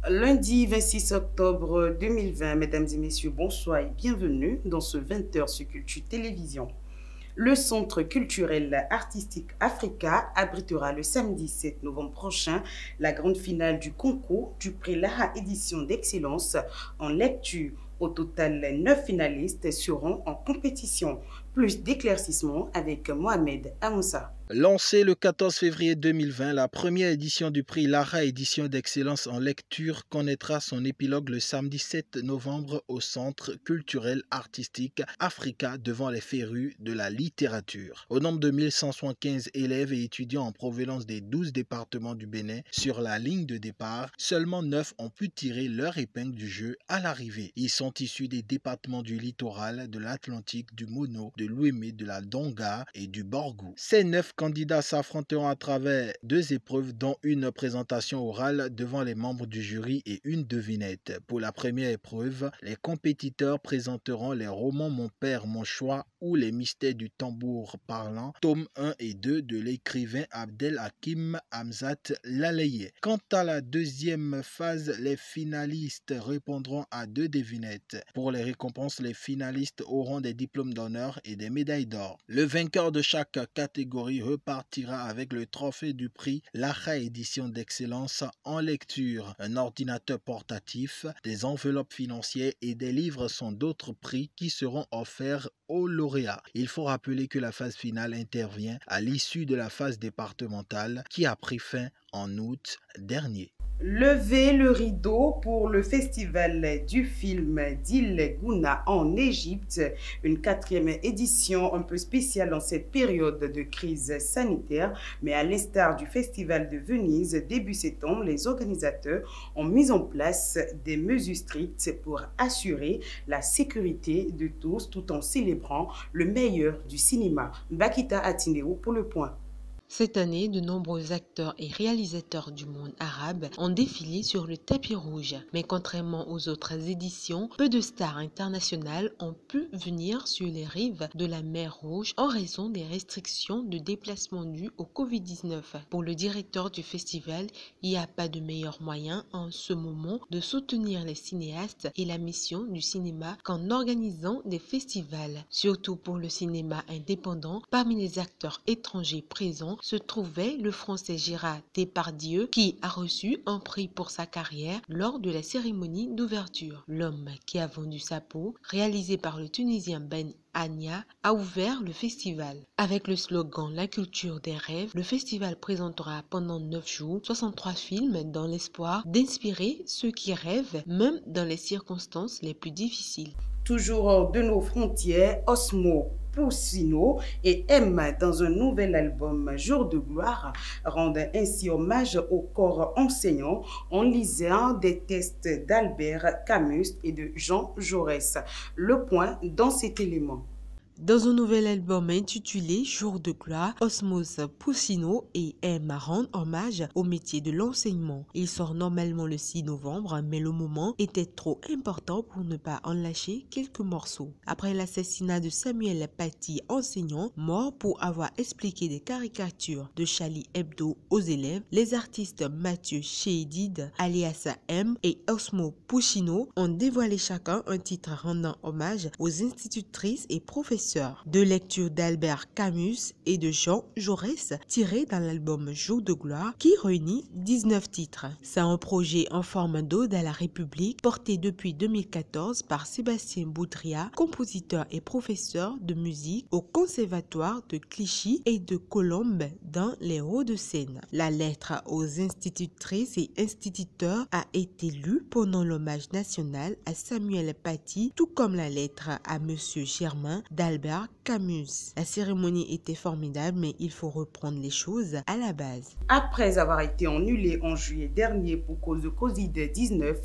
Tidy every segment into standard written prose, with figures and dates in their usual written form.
Lundi 26 octobre 2020, mesdames et messieurs, bonsoir et bienvenue dans ce 20h sur Culture Télévision. Le Centre culturel artistique Africa abritera le samedi 7 novembre prochain la grande finale du concours du prix Lara Édition d'Excellence en lecture. Au total, 9 finalistes seront en compétition. Plus d'éclaircissements avec Mohamed Amoussa. Lancée le 14 février 2020, la première édition du prix Lara Édition d'Excellence en lecture connaîtra son épilogue le samedi 7 novembre au Centre culturel artistique Africa devant les férus de la littérature. Au nombre de 1175 élèves et étudiants en provenance des 12 départements du Bénin, sur la ligne de départ, seulement 9 ont pu tirer leur épingle du jeu à l'arrivée. Ils sont issus des départements du littoral, de l'Atlantique, du Mono, de l'Ouémé, de la Donga et du Borgou. Ces 9 candidats s'affronteront à travers 2 épreuves dont une présentation orale devant les membres du jury et une devinette. Pour la première épreuve, les compétiteurs présenteront les romans Mon père, mon choix ou les mystères du tambour parlant, tome 1 et 2 de l'écrivain Abdel Hakim Hamzat Laleye. Quant à la deuxième phase, les finalistes répondront à 2 devinettes. Pour les récompenses, les finalistes auront des diplômes d'honneur et des médailles d'or. Le vainqueur de chaque catégorie repartira avec le trophée du prix Lara Édition d'Excellence en lecture. Un ordinateur portatif, des enveloppes financières et des livres sont d'autres prix qui seront offerts aux lauréats. Il faut rappeler que la phase finale intervient à l'issue de la phase départementale qui a pris fin en août dernier. Levez le rideau pour le festival du film d'Il Gouna en Égypte, une 4e édition un peu spéciale en cette période de crise sanitaire, mais à l'instar du festival de Venise début septembre, les organisateurs ont mis en place des mesures strictes pour assurer la sécurité de tous tout en célébrant le meilleur du cinéma. Bakita Atineo pour le point. Cette année, de nombreux acteurs et réalisateurs du monde arabe ont défilé sur le tapis rouge. Mais contrairement aux autres éditions, peu de stars internationales ont pu venir sur les rives de la mer Rouge en raison des restrictions de déplacement dues au Covid-19. Pour le directeur du festival, il n'y a pas de meilleur moyen en ce moment de soutenir les cinéastes et la mission du cinéma qu'en organisant des festivals. Surtout pour le cinéma indépendant, parmi les acteurs étrangers présents, se trouvait le français Gérard Depardieu qui a reçu un prix pour sa carrière lors de la cérémonie d'ouverture. L'homme qui a vendu sa peau, réalisé par le Tunisien Ben Ania, a ouvert le festival. Avec le slogan La culture des rêves, le festival présentera pendant 9 jours 63 films dans l'espoir d'inspirer ceux qui rêvent, même dans les circonstances les plus difficiles. Toujours hors de nos frontières, Osmo Puccino et M dans un nouvel album Jour de gloire rendent ainsi hommage au corps enseignant en lisant des textes d'Albert Camus et de Jean Jaurès. Le point dans cet élément. Dans un nouvel album intitulé Jour de gloire, Osmos Puccino et M rendent hommage au métier de l'enseignement. Il sort normalement le 6 novembre, mais le moment était trop important pour ne pas en lâcher quelques morceaux. Après l'assassinat de Samuel Paty, enseignant, mort pour avoir expliqué des caricatures de Charlie Hebdo aux élèves, les artistes Mathieu Chédid, alias M, et Osmo Puccino ont dévoilé chacun un titre rendant hommage aux institutrices et professeurs. De lecture d'Albert Camus et de Jean Jaurès tiré dans l'album Jour de gloire qui réunit 19 titres. C'est un projet en forme d'ode à la République porté depuis 2014 par Sébastien Boudria, compositeur et professeur de musique au Conservatoire de Clichy et de Colombes dans les Hauts-de-Seine. La lettre aux institutrices et instituteurs a été lue pendant l'hommage national à Samuel Paty, tout comme la lettre à Monsieur Germain d'Albert Albert Camus. La cérémonie était formidable, mais il faut reprendre les choses à la base. Après avoir été annulée en juillet dernier pour cause de Covid-19,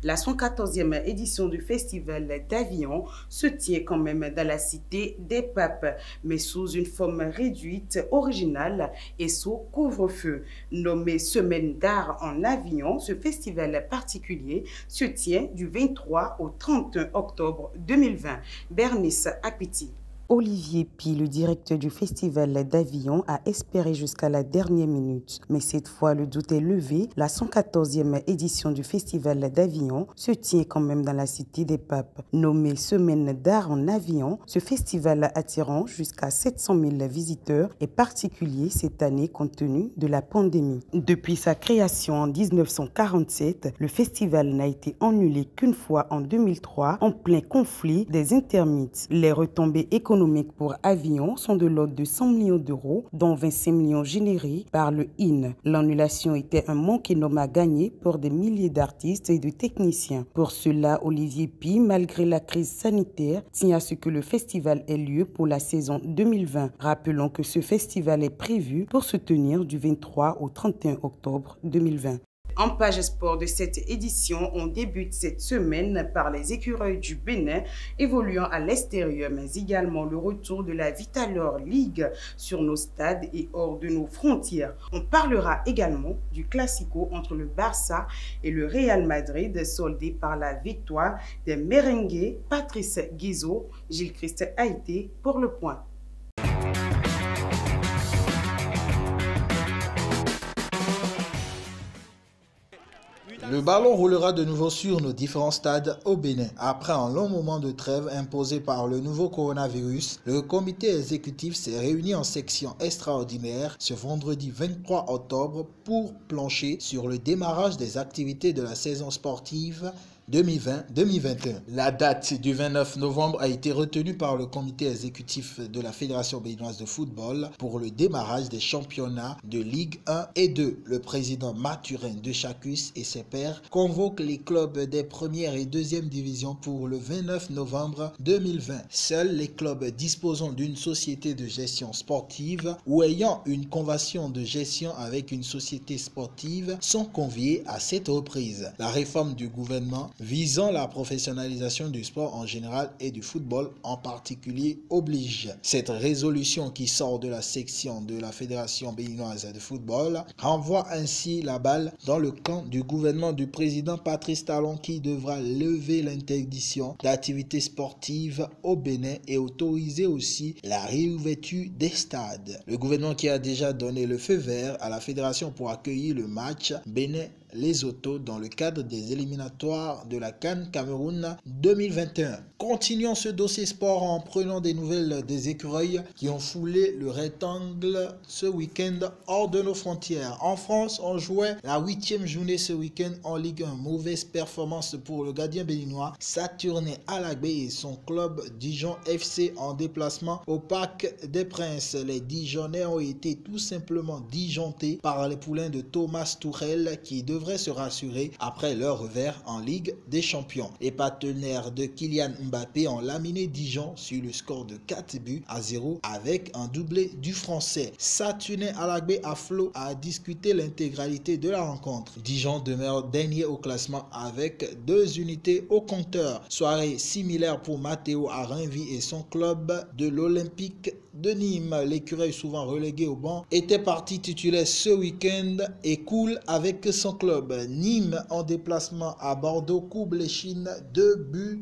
la 114e édition du Festival d'Avignon se tient quand même dans la cité des Papes, mais sous une forme réduite, originale et sous couvre-feu. Nommé Semaine d'art en Avignon, ce festival particulier se tient du 23 au 31 octobre 2020. Bernice Apiti. Olivier Pi, le directeur du Festival d'Avignon, a espéré jusqu'à la dernière minute. Mais cette fois, le doute est levé. La 114e édition du Festival d'Avignon se tient quand même dans la cité des Papes. Nommé Semaine d'art en Avignon, ce festival attirant jusqu'à 700 000 visiteurs est particulier cette année compte tenu de la pandémie. Depuis sa création en 1947, le festival n'a été annulé qu'une fois en 2003 en plein conflit des intermites. Les retombées économiques pour Avignon sont de l'ordre de 100 millions d'euros, dont 25 millions générés par le IN. L'annulation était un manque énorme à gagner pour des milliers d'artistes et de techniciens. Pour cela, Olivier Pi, malgré la crise sanitaire, tient à ce que le festival ait lieu pour la saison 2020. Rappelons que ce festival est prévu pour se tenir du 23 au 31 octobre 2020. En page sport de cette édition, on débute cette semaine par les écureuils du Bénin évoluant à l'extérieur, mais également le retour de la Vitalor League sur nos stades et hors de nos frontières. On parlera également du Classico entre le Barça et le Real Madrid, soldé par la victoire des Merengues. Patrice Guizot, Gilles-Christ Haïté pour le point. Le ballon roulera de nouveau sur nos différents stades au Bénin. Après un long moment de trêve imposé par le nouveau coronavirus, le comité exécutif s'est réuni en section extraordinaire ce vendredi 23 octobre pour plancher sur le démarrage des activités de la saison sportive 2020-2021. La date du 29 novembre a été retenue par le comité exécutif de la Fédération béninoise de football pour le démarrage des championnats de Ligue 1 et 2. Le président Mathurin de Chacus et ses pairs convoquent les clubs des premières et deuxième divisions pour le 29 novembre 2020. Seuls les clubs disposant d'une société de gestion sportive ou ayant une convention de gestion avec une société sportive sont conviés à cette reprise. La réforme du gouvernement visant la professionnalisation du sport en général et du football en particulier oblige. Cette résolution qui sort de la section de la Fédération béninoise de football renvoie ainsi la balle dans le camp du gouvernement du président Patrice Talon qui devra lever l'interdiction d'activités sportives au Bénin et autoriser aussi la réouverture des stades. Le gouvernement qui a déjà donné le feu vert à la fédération pour accueillir le match Bénin-Lesotho dans le cadre des éliminatoires de la CAN Cameroun 2021. Continuons ce dossier sport en prenant des nouvelles des écureuils qui ont foulé le rectangle ce week-end hors de nos frontières. En France, on jouait la 8e journée ce week-end en Ligue 1. Mauvaise performance pour le gardien béninois Saturnin Alagbé et son club Dijon FC en déplacement au Parc des Princes. Les Dijonnais ont été tout simplement disjonctés par les poulains de Thomas Tuchel qui devraient se rassurer après leur revers en Ligue des Champions. Les partenaires de Kylian Mbappé ont laminé Dijon sur le score de 4-0 avec un doublé du Français. Saturnin Alagbé à flot a discuté l'intégralité de la rencontre. Dijon demeure dernier au classement avec 2 unités au compteur. Soirée similaire pour Matteo Arinvi et son club de l'Olympique de Nîmes. L'écureuil souvent relégué au banc était parti titulaire ce week-end et cool avec son club. Nîmes en déplacement à Bordeaux coupe les Chines 2-0.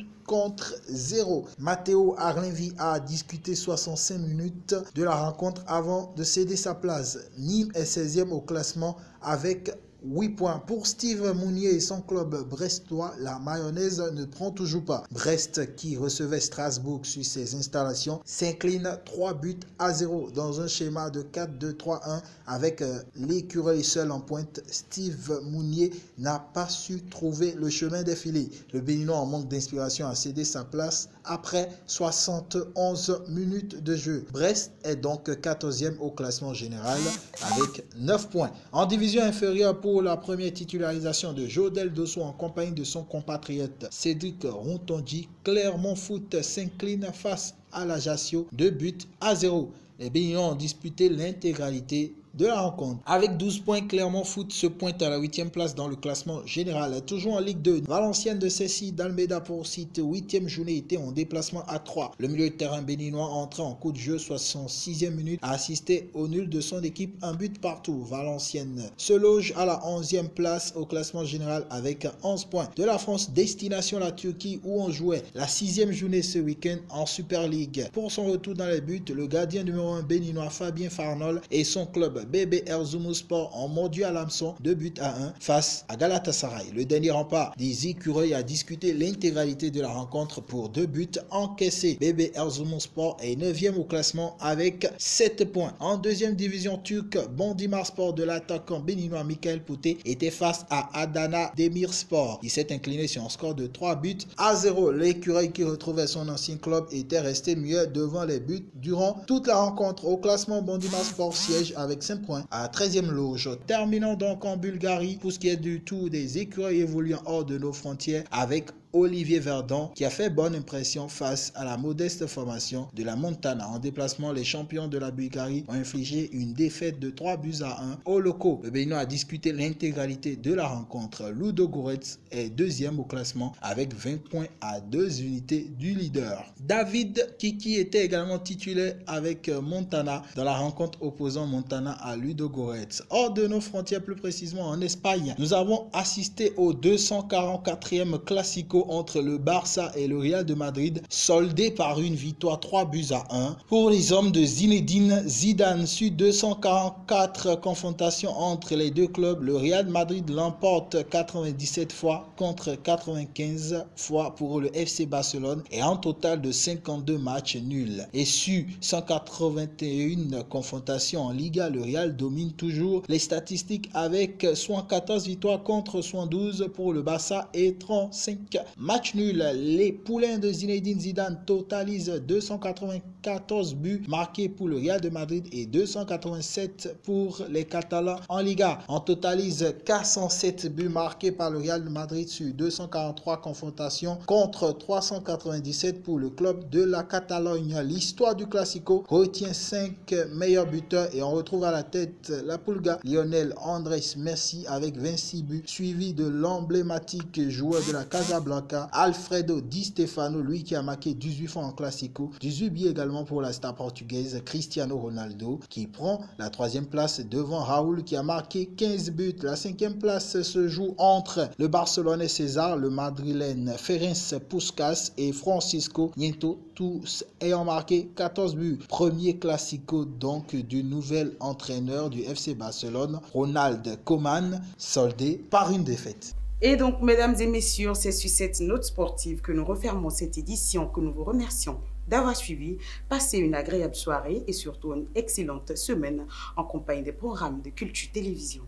Matteo Arlinvi a discuté 65 minutes de la rencontre avant de céder sa place. Nîmes est 16e au classement avec 8 points. Pour Steve Mounier et son club brestois, la mayonnaise ne prend toujours pas. Brest, qui recevait Strasbourg sur ses installations, s'incline 3-0 dans un schéma de 4-2-3-1 avec l'écureuil seul en pointe. Steve Mounier n'a pas su trouver le chemin des filets. Le Béninois en manque d'inspiration a cédé sa place après 71 minutes de jeu. Brest est donc 14e au classement général avec 9 points. En division inférieure, pour la première titularisation de Jodel Dosso en compagnie de son compatriote Cédric Rontondi, Clermont Foot s'incline face à l'Ajaccio 2-0. Les Béninois ont disputé l'intégralité de la rencontre. Avec 12 points, Clermont Foot se pointe à la 8e place dans le classement général. Toujours en Ligue 2, Valenciennes de Cessy d'Almeida pour site 8e journée était en déplacement à 3. Le milieu de terrain béninois entré en coup de jeu 66e minute a assisté au nul de son équipe, un but partout. Valenciennes se loge à la 11e place au classement général avec 11 points. De la France, destination la Turquie où on jouait la 6e journée ce week-end en Super League. Pour son retour dans les buts, le gardien numéro 1 béninois Fabien Farnol et son club BB Erzurumspor ont mordu à l'hameçon 2-1 face à Galatasaray. Le dernier rempart des écureuils a discuté l'intégralité de la rencontre pour 2 buts encaissés. BB Erzurumspor est 9e au classement avec 7 points. En deuxième division turque, Bondimarspor de l'attaquant béninois Michael Pouté était face à Adana Demirspor. Il s'est incliné sur un score de 3-0. L'écureuil qui retrouvait son ancien club était resté mieux devant les buts durant toute la rencontre. Au classement, Bondimarspor siège avec 5 points à 13e loge. Terminons donc en Bulgarie pour ce qui est du tour des écureuils évoluant hors de nos frontières avec Olivier Verdon qui a fait bonne impression face à la modeste formation de la Montana. En déplacement, les champions de la Bulgarie ont infligé une défaite de 3-1 aux locaux. Le Béninois a discuté l'intégralité de la rencontre. Ludogorets est 2e au classement avec 20 points à 2 unités du leader. David Kiki était également titulaire avec Montana dans la rencontre opposant Montana à Ludogorets. Hors de nos frontières, plus précisément en Espagne, nous avons assisté au 244e Classico entre le Barça et le Real de Madrid, soldé par une victoire 3-1 pour les hommes de Zinedine Zidane. Sur 244 confrontations entre les deux clubs, le Real de Madrid l'emporte 97 fois contre 95 fois pour le FC Barcelone et un total de 52 matchs nuls. Et sur 181 confrontations en Liga, le Real domine toujours les statistiques avec 74 victoires contre 72 pour le Barça et 35 match nul. Les poulains de Zinedine Zidane totalisent 294 buts marqués pour le Real de Madrid et 287 pour les Catalans en Liga. On totalise 407 buts marqués par le Real de Madrid sur 243 confrontations contre 397 pour le club de la Catalogne. L'histoire du Classico retient 5 meilleurs buteurs et on retrouve à la tête la Pulga Lionel Andrés Messi avec 26 buts, suivi de l'emblématique joueur de la Casablanca Alfredo Di Stefano, lui qui a marqué 18 fois en Classico. 18 buts également pour la star portugaise Cristiano Ronaldo qui prend la 3e place devant Raúl qui a marqué 15 buts. La 5e place se joue entre le Barcelonais César, le Madrilène Ferenc Puskas et Francisco Nieto, tous ayant marqué 14 buts. Premier Classico donc du nouvel entraîneur du FC Barcelone, Ronald Koeman, soldé par une défaite. Et donc, mesdames et messieurs, c'est sur cette note sportive que nous refermons cette édition, que nous vous remercions d'avoir suivi. Passez une agréable soirée et surtout une excellente semaine en compagnie des programmes de Culture Télévision.